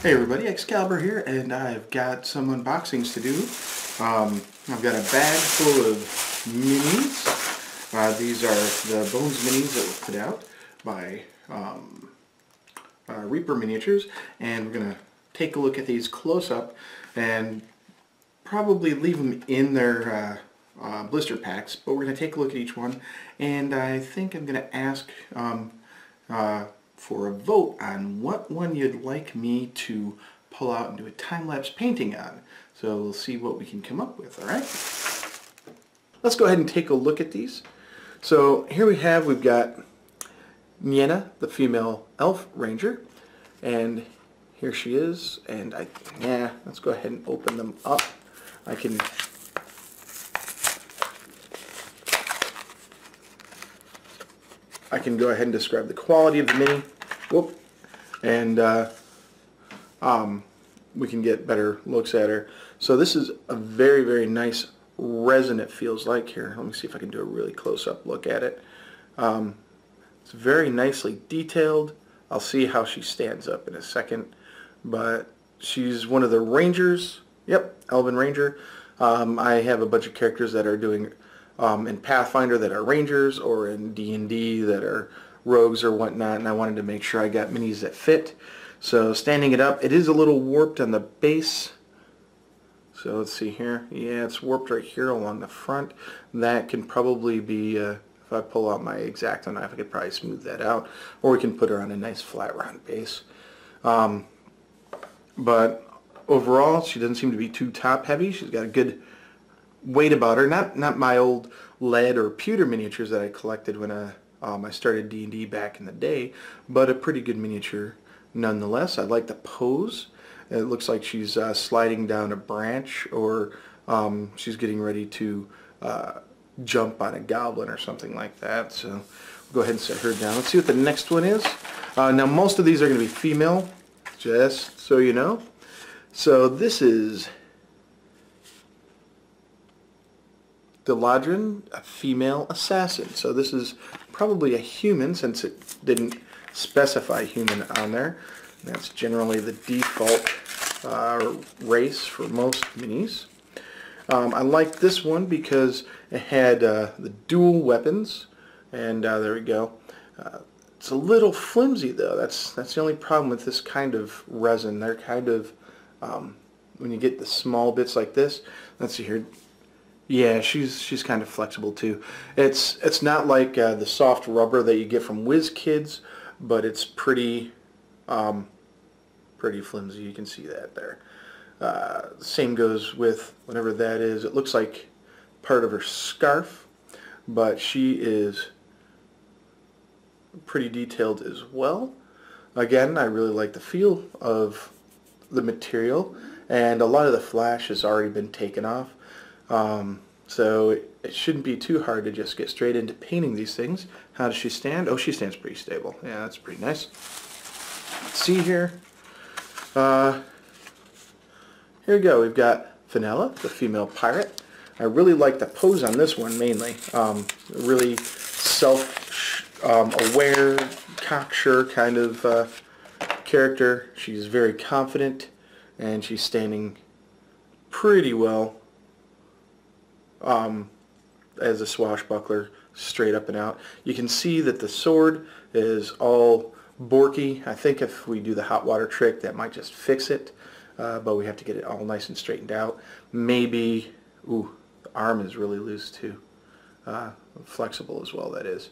Hey everybody, Excalibur here, and I've got some unboxings to do. I've got a bag full of minis. These are the Bones minis that were put out by Reaper Miniatures, and we're going to take a look at these close up and probably leave them in their blister packs, but we're going to take a look at each one, and I think I'm going to ask for a vote on what one you'd like me to pull out and do a time-lapse painting on. So we'll see what we can come up with, alright? Let's go ahead and take a look at these. So here we've got Nienna, the female elf ranger, and here she is, and let's go ahead and open them up. I can go ahead and describe the quality of the mini. Whoop. And we can get better looks at her. So this is a very, very nice resin, it feels like. Here, let me see if I can do a really close-up look at it. It's very nicely detailed. I'll see how she stands up in a second. But she's one of the rangers. Yep, Elven Ranger. I have a bunch of characters that are doing in Pathfinder that are rangers, or in D&D that are rogues or whatnot, and I wanted to make sure I got minis that fit. So standing it up, it is a little warped on the base. So let's see here. Yeah, it's warped right here along the front. That can probably be, if I pull out my X-Acto knife, I could probably smooth that out. Or we can put her on a nice flat round base. But overall, she doesn't seem to be too top heavy. She's got a good weight about her. Not my old lead or pewter miniatures that I collected when I started D&D back in the day, but a pretty good miniature nonetheless. I like the pose. It looks like she's sliding down a branch, or she's getting ready to jump on a goblin or something like that. So we'll go ahead and set her down. Let's see what the next one is. Now most of these are going to be female, just so you know. So this is Deladrin, a female assassin. So this is probably a human, since it didn't specify human on there. And that's generally the default race for most minis. I like this one because it had the dual weapons, and there we go. It's a little flimsy though. That's the only problem with this kind of resin. They're kind of when you get the small bits like this. Let's see here. Yeah, she's kind of flexible too. It's not like the soft rubber that you get from WizKids, but it's pretty flimsy. You can see that there. Same goes with whatever that is. It looks like part of her scarf, but she is pretty detailed as well. Again, I really like the feel of the material, and a lot of the flash has already been taken off. So it shouldn't be too hard to just get straight into painting these things. How does she stand? Oh, she stands pretty stable. Yeah, that's pretty nice. Let's see here. Here we go. We've got Fenella, the female pirate. I really like the pose on this one mainly. Really self-aware, cocksure kind of character. She's very confident, and she's standing pretty well as a swashbuckler, straight up and out. You can see that the sword is all borky. I think if we do the hot water trick, that might just fix it, but we have to get it all nice and straightened out. Maybe, ooh, the arm is really loose too. Flexible as well, that is.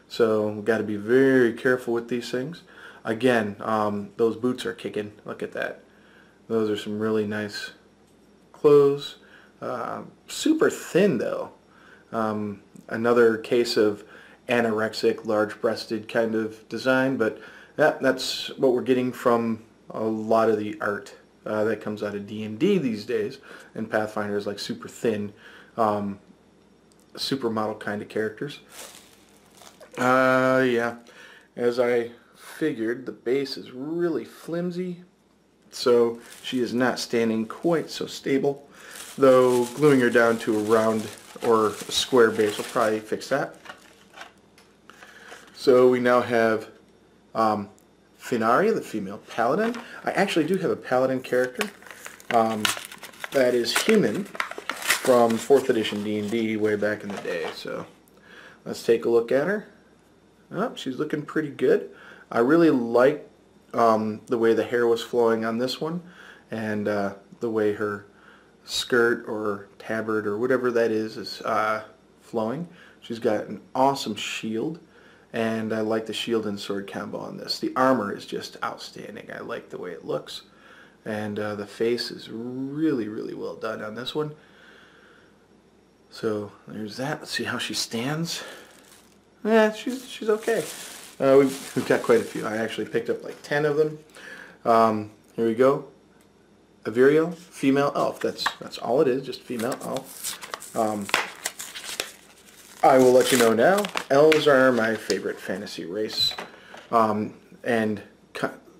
So we've got to be very careful with these things. Again, those boots are kicking. Look at that. Those are some really nice clothes. Super thin though. Another case of anorexic, large-breasted kind of design, but that's what we're getting from a lot of the art that comes out of D&D these days, and Pathfinder is like super thin, supermodel kind of characters. Yeah, as I figured, the base is really flimsy, so she is not standing quite so stable, though gluing her down to a round or a square base will probably fix that. So we now have Finari, the female paladin. I actually do have a paladin character that is human from 4th edition D&D way back in the day. So let's take a look at her. Oh, she's looking pretty good. I really like the way the hair was flowing on this one, and the way her skirt or tabard or whatever that is flowing. She's got an awesome shield, and I like the shield and sword combo on this. The armor is just outstanding. I like the way it looks, and the face is really, really well done on this one. So there's that. Let's see how she stands. Yeah, she's okay. We've got quite a few. I actually picked up like 10 of them. Here we go. Averio, female elf. That's all it is, just female elf. I will let you know now, elves are my favorite fantasy race. And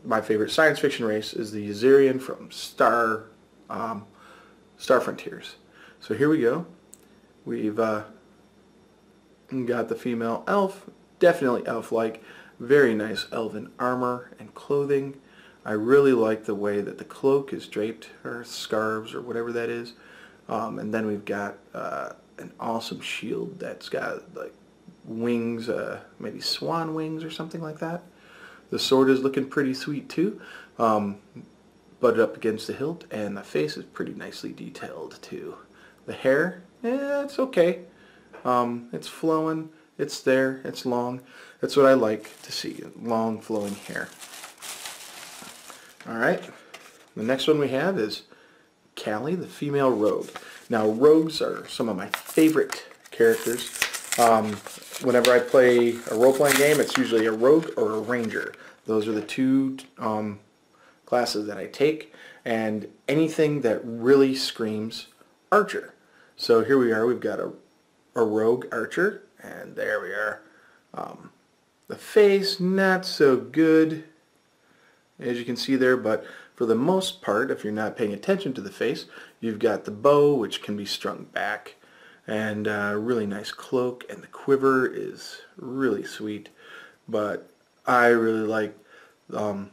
my favorite science fiction race is the Azirian from Star Frontiers. So here we go. We've got the female elf, definitely elf-like, very nice elven armor and clothing. I really like the way that the cloak is draped, or scarves, or whatever that is. And then we've got an awesome shield that's got like wings, maybe swan wings or something like that. The sword is looking pretty sweet too, butted up against the hilt, and the face is pretty nicely detailed too. The hair, it's okay. It's flowing, it's there, it's long. That's what I like to see, long flowing hair. Alright, the next one we have is Callie, the female rogue. Now, rogues are some of my favorite characters. Whenever I play a role-playing game, it's usually a rogue or a ranger. Those are the two classes that I take, and anything that really screams archer. So here we are, we've got a rogue archer, and there we are. The face, not so good, as you can see there, but for the most part, if you're not paying attention to the face, you've got the bow, which can be strung back, and a really nice cloak, and the quiver is really sweet. But I really like the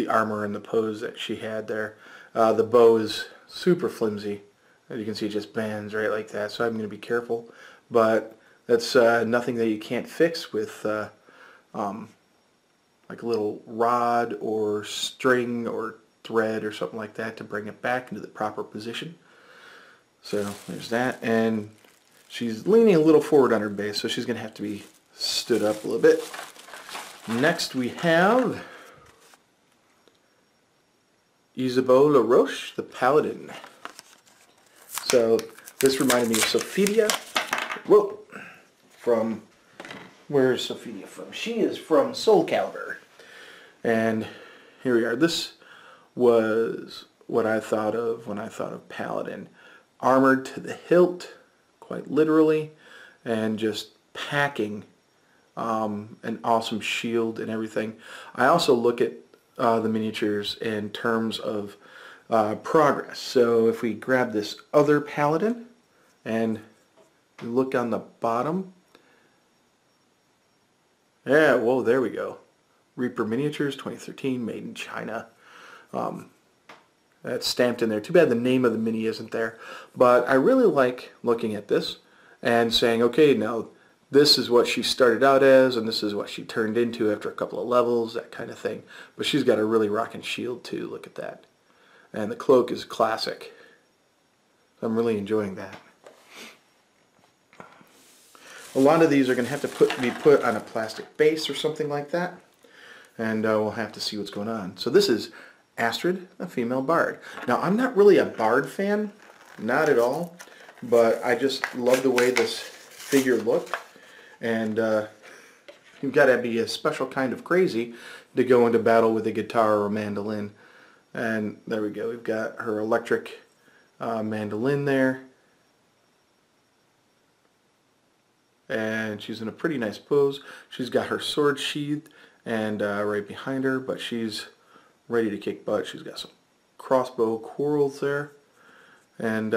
armor and the pose that she had there. The bow is super flimsy. As you can see, it just bends right like that, so I'm going to be careful. But that's nothing that you can't fix with like a little rod or string or thread or something like that to bring it back into the proper position. So there's that, and she's leaning a little forward on her base, so she's going to have to be stood up a little bit. Next we have Isabeau LaRoche, the Paladin. So this reminded me of Sophia. Whoa! From, where's Sophia from? She is from Soulcalibur. And here we are. This was what I thought of when I thought of Paladin. Armored to the hilt, quite literally, and just packing an awesome shield and everything. I also look at the miniatures in terms of progress. So if we grab this other Paladin and we look on the bottom, yeah, whoa, there we go. Reaper Miniatures 2013, made in China. That's stamped in there. Too bad the name of the mini isn't there. But I really like looking at this and saying, okay, now this is what she started out as, and this is what she turned into after a couple of levels, that kind of thing. But she's got a really rocking shield too, look at that. And the cloak is classic. I'm really enjoying that. A lot of these are going to have to be put on a plastic base or something like that, and we'll have to see what's going on. So this is Astrid, a female bard. Now, I'm not really a bard fan, not at all, but I just love the way this figure looked, and you've got to be a special kind of crazy to go into battle with a guitar or a mandolin. And there we go, we've got her electric mandolin there. And she's in a pretty nice pose. She's got her sword sheathed and right behind her, but she's ready to kick butt. She's got some crossbow quarrels there, and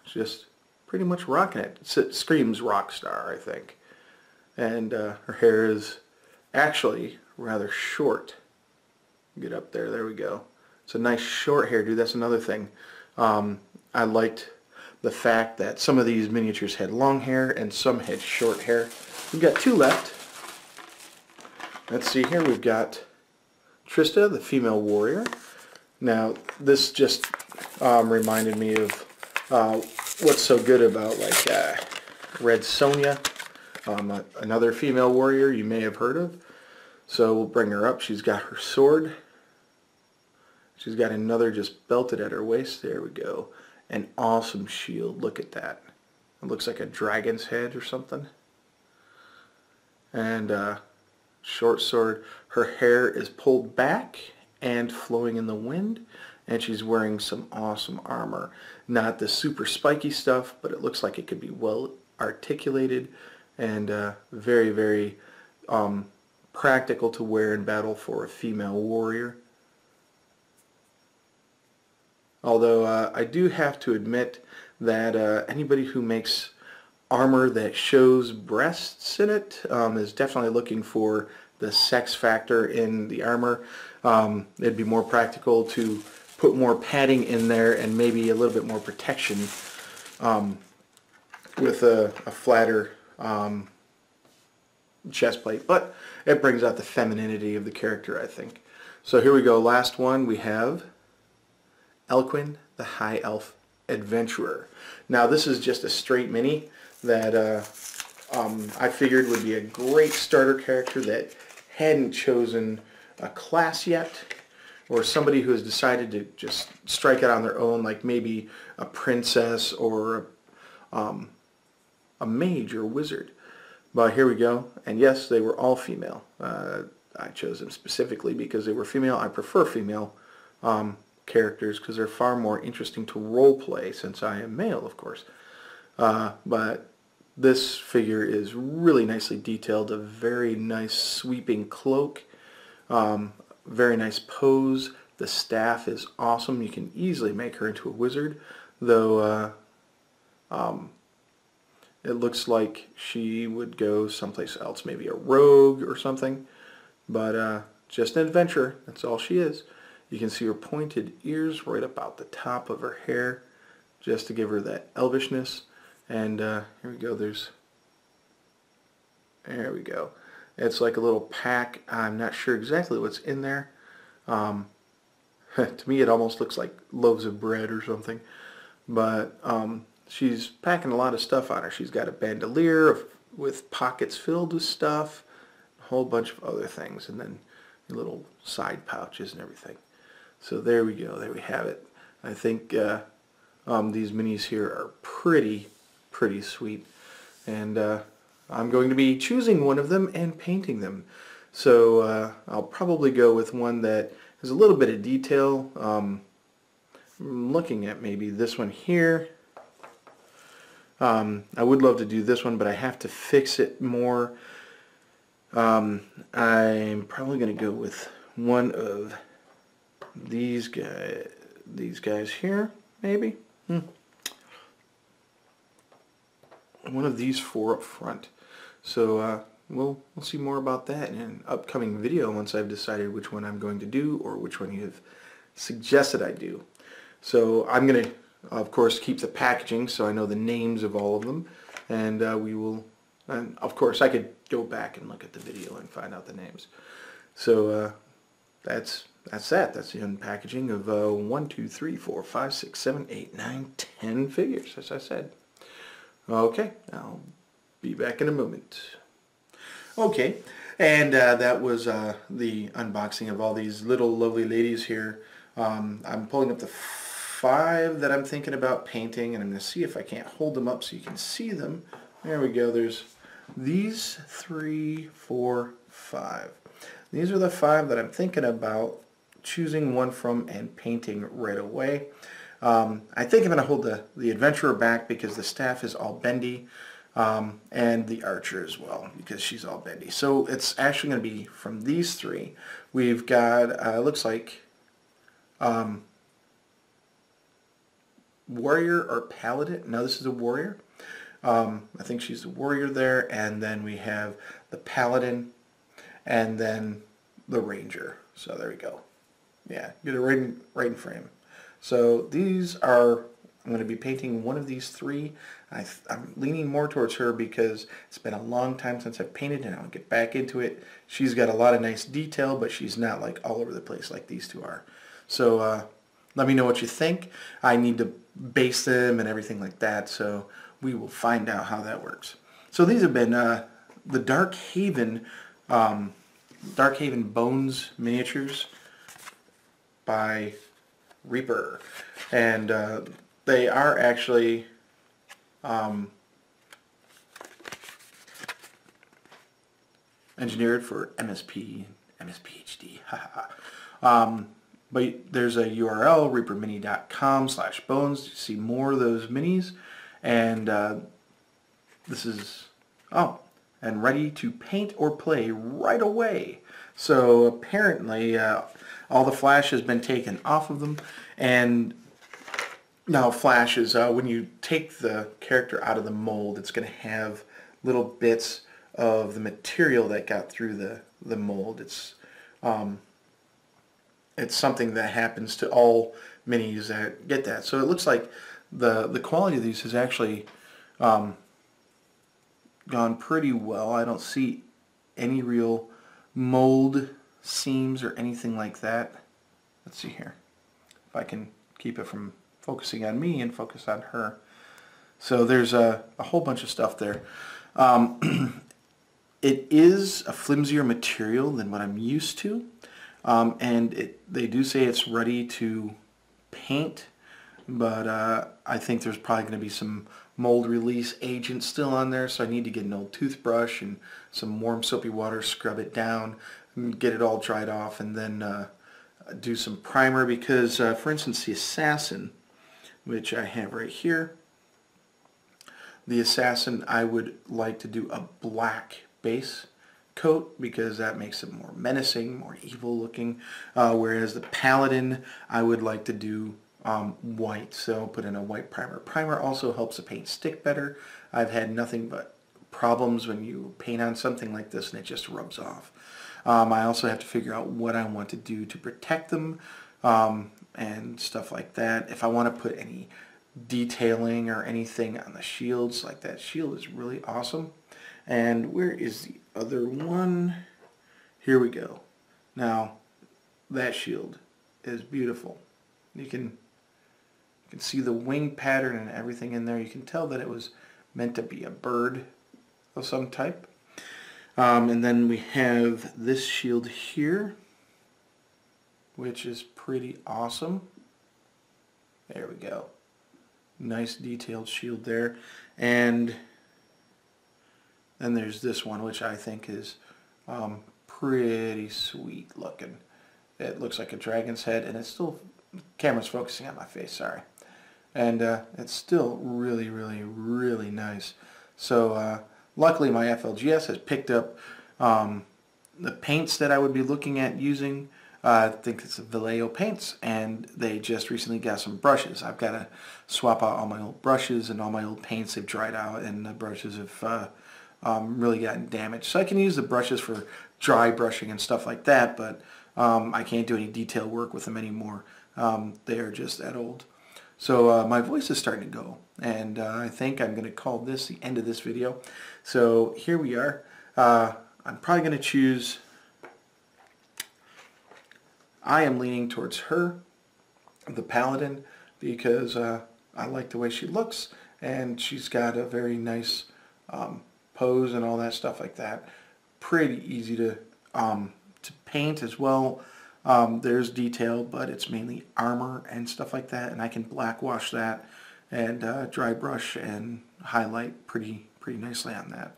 just pretty much rocking it. It screams rock star, I think. And her hair is, actually, rather short. Get up there. There we go. It's a nice short hairdo. That's another thing. I liked the fact that some of these miniatures had long hair and some had short hair. We've got two left. Let's see here. We've got Trista, the female warrior. Now, this just reminded me of what's so good about like Red Sonja, another female warrior you may have heard of. So we'll bring her up. She's got her sword. She's got another just belted at her waist. There we go. An awesome shield. Look at that. It looks like a dragon's head or something. And short sword. Her hair is pulled back and flowing in the wind. And she's wearing some awesome armor. Not the super spiky stuff, but it looks like it could be well articulated and very, very practical to wear in battle for a female warrior. Although I do have to admit that anybody who makes armor that shows breasts in it is definitely looking for the sex factor in the armor. It'd be more practical to put more padding in there and maybe a little bit more protection with a flatter chest plate. But it brings out the femininity of the character, I think. So here we go. Last one we have Elquin, the High Elf Adventurer. Now this is just a straight mini that I figured would be a great starter character that hadn't chosen a class yet, or somebody who has decided to just strike out on their own, like maybe a princess or a mage or wizard. But here we go, and yes, they were all female. I chose them specifically because they were female. I prefer female characters because they're far more interesting to role play since I am male, of course. But this figure is really nicely detailed, a very nice sweeping cloak, very nice pose. The staff is awesome. You can easily make her into a wizard, though it looks like she would go someplace else, maybe a rogue or something. But just an adventurer, that's all she is. You can see her pointed ears right about the top of her hair, just to give her that elvishness. And here we go, there we go. It's like a little pack. I'm not sure exactly what's in there. To me it almost looks like loaves of bread or something. But she's packing a lot of stuff on her. She's got a bandolier with pockets filled with stuff, a whole bunch of other things, and then little side pouches and everything. So there we go. There we have it. I think these minis here are pretty sweet. And I'm going to be choosing one of them and painting them. So I'll probably go with one that has a little bit of detail. I'm looking at maybe this one here. I would love to do this one, but I have to fix it more. I'm probably going to go with one of these guys here, maybe. One of these four up front. So we'll see more about that in an upcoming video once I've decided which one I'm going to do or which one you have suggested I do. So I'm going to, of course, keep the packaging so I know the names of all of them, and we will. And of course, I could go back and look at the video and find out the names. So that's that. That's the unpackaging of 1, 2, 3, 4, 5, 6, 7, 8, 9, 10 figures, as I said. Okay, I'll be back in a moment. Okay, and that was the unboxing of all these little lovely ladies here. I'm pulling up the 5 that I'm thinking about painting, and I'm going to see if I can't hold them up so you can see them. There we go. There's these 3, 4, 5. These are the 5 that I'm thinking about choosing one from and painting right away. I think I'm going to hold the adventurer back because the staff is all bendy, and the archer as well because she's all bendy. So it's actually going to be from these 3. We've got, looks like, warrior or paladin. No, this is a warrior. I think she's the warrior there, and then we have the paladin, and then the Ranger. So there we go. Yeah, get it right in frame. So these are, I'm going to be painting one of these three. I'm leaning more towards her because it's been a long time since I've painted and I'll get back into it. She's got a lot of nice detail, but she's not like all over the place like these two are. So let me know what you think. I need to base them and everything like that, so we will find out how that works. So these have been the Dark Haven Bones miniatures by Reaper, and they are actually engineered for MSP, MSPHD. But there's a URL, reapermini.com/bones, to see more of those minis, and this is, and ready to paint or play right away. So apparently all the flash has been taken off of them, and now flash is when you take the character out of the mold, it's going to have little bits of the material that got through the mold. It's something that happens to all minis that get that. So it looks like the quality of these has actually gone pretty well. I don't see any real mold seams or anything like that. Let's see here if I can keep it from focusing on me and focus on her. So there's a whole bunch of stuff there. It is a flimsier material than what I'm used to, and they do say it's ready to paint, but I think there's probably going to be some mold release agent still on there, so I need to get an old toothbrush and some warm soapy water, scrub it down, and get it all dried off, and then do some primer, because for instance the Assassin, which I have right here, the Assassin, I would like to do a black base coat because that makes it more menacing, more evil looking, whereas the Paladin I would like to do white, so put in a white primer. Primer also helps the paint stick better. I've had nothing but problems when you paint on something like this and it just rubs off. I also have to figure out what I want to do to protect them and stuff like that. If I want to put any detailing or anything on the shields, like that shield is really awesome. And where is the other one? Here we go. Now that shield is beautiful. You can see the wing pattern and everything in there. You can tell that it was meant to be a bird of some type. And then we have this shield here, which is pretty awesome. There we go. Nice detailed shield there. And then there's this one, which I think is pretty sweet looking. It looks like a dragon's head, and it's still, the camera's focusing on my face, sorry. And it's still really, really, really nice. So luckily my FLGS has picked up the paints that I would be looking at using. I think it's the Vallejo paints, and they just recently got some brushes. I've got to swap out all my old brushes and all my old paints. They've dried out, and the brushes have really gotten damaged. So I can use the brushes for dry brushing and stuff like that, but I can't do any detail work with them anymore. They are just that old. So my voice is starting to go, and I think I'm going to call this the end of this video. So here we are. I'm probably going to choose, I am leaning towards her, the Paladin, because I like the way she looks, and she's got a very nice pose and all that stuff like that. Pretty easy to paint as well. There's detail, but it's mainly armor and stuff like that, and I can black wash that and dry brush and highlight pretty nicely on that.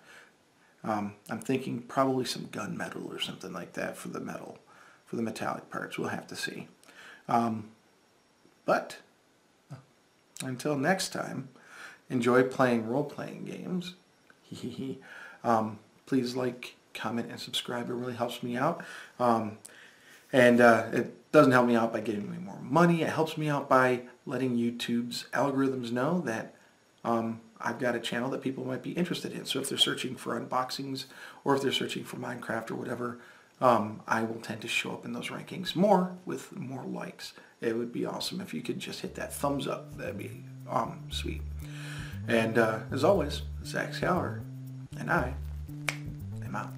I'm thinking probably some gunmetal or something like that for the metal, for the metallic parts. We'll have to see. But until next time, enjoy playing role-playing games. Please like, comment, and subscribe. It really helps me out. And it doesn't help me out by giving me more money. It helps me out by letting YouTube's algorithms know that I've got a channel that people might be interested in. So if they're searching for unboxings, or if they're searching for Minecraft or whatever, I will tend to show up in those rankings more with more likes. It would be awesome if you could just hit that thumbs up. That'd be sweet. And as always, it's Exalibur, and I am out.